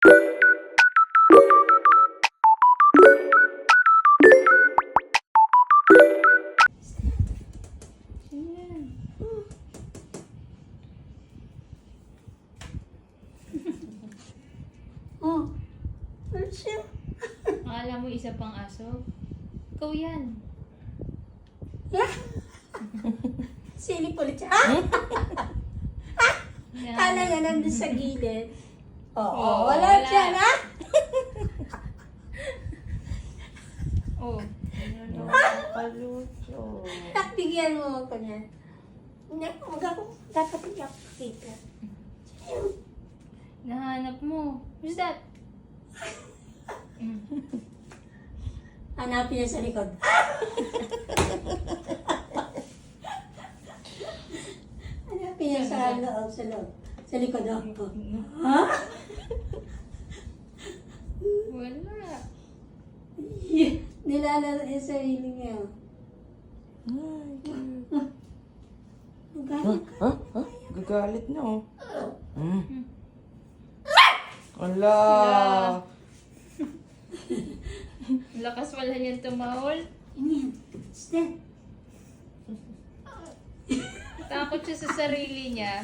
Oh, ano siya? Akala mo isa pang aso? Ikaw yan. Silip ulit siya. Ah! Kala niya nandun sa gilid. Oo, wala siya na. Oh. Palucho. Bigyan mo ako niya. Huwag ako, dapat hindi ako pakita. Nahanap mo. Who's that? Hanapin niya sa likod. Hanapin niya sa loob, sa loob. Sa likod ako. Ha? Wala. Nilalaro niya sa sarili niya. Magalit ka. Gagalit na oh. Ala. Lakas wala niyan tumahol. Ano yan? Step. Takot siya sa sarili niya.